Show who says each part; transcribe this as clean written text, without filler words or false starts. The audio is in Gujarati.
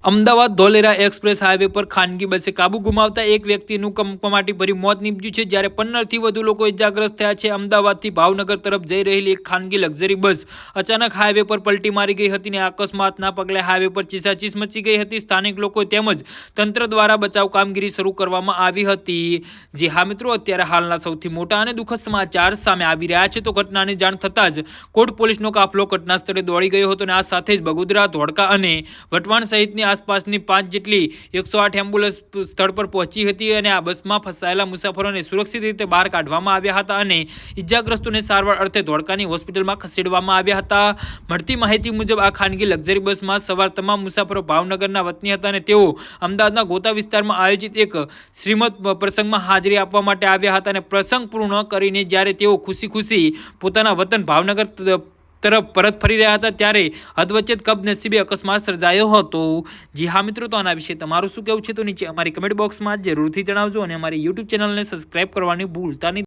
Speaker 1: અમદાવાદ ધોલેરા એક્સપ્રેસ હાઈવે પર ખાનગી બસે કાબુ ગુમાવતા એક વ્યક્તિનું કમકમાટીભર્યું મોત નીપજ્યું છે, જ્યારે 15થી વધુ લોકો ઇજાગ્રસ્ત થયા છે. અમદાવાદથી ભાવનગર તરફ જઈ રહેલી એક ખાનગી લક્ઝરી બસ અચાનક હાઈવે પર પલટી મારી ગઈ હતી અને અકસ્માતના પગલે હાઈવે પર ચીસાચીસ મચી ગઈ હતી. સ્થાનિક લોકો તેમજ તંત્ર દ્વારા બચાવ કામગીરી શરૂ કરવામાં આવી હતી. જી હા મિત્રો, અત્યારે હાલના સૌથી મોટા અને દુઃખદ સમાચાર સામે આવી રહ્યા છે. તો ઘટનાની જાણ થતાં જ કોટ પોલીસનો કાફલો ઘટના સ્થળે દોડી ગયો હતો અને આ સાથે જ બગોદરા, ધોળકા અને વટવાણ સહિતની આસપાસની 5 જેટલી 108 એમ્બ્યુલન્સ સ્થળ પર પહોંચી હતી અને આ બસમાં ફસાયેલા મુસાફરોને સુરક્ષિત રીતે બહાર કાઢવામાં આવ્યા હતા અને ઇજાગ્રસ્તોને સારવાર અર્થે ધોળકાની હોસ્પિટલમાં ખસેડવામાં આવ્યા હતા. મળતી માહિતી મુજબ આ ખાનગી લક્ઝરી બસમાં સવાર તમામ મુસાફરો ભાવનગરના વતની હતા અને તેઓ અમદાવાદના ગોતા વિસ્તારમાં આયોજિત એક શ્રીમદ પ્રસંગમાં હાજરી આપવા માટે આવ્યા હતા અને પ્રસંગ પૂર્ણ કરીને જ્યારે તેઓ ખુશી પોતાના વતન ભાવનગર તરફ પરત ફરી રહ્યા હતા ત્યારે અધવચ્ચે કમનસીબે અકસ્માત સર્જાયો હતો. જી હા મિત્રો, તો આના વિશે તમારું શું કહેવું છે તો નીચે અમારી કમેન્ટ બોક્સમાં જરૂરથી જણાવજો અને અમારી યુટ્યુબ ચેનલને સબસ્ક્રાઇબ કરવાની ભૂલતા નહીં.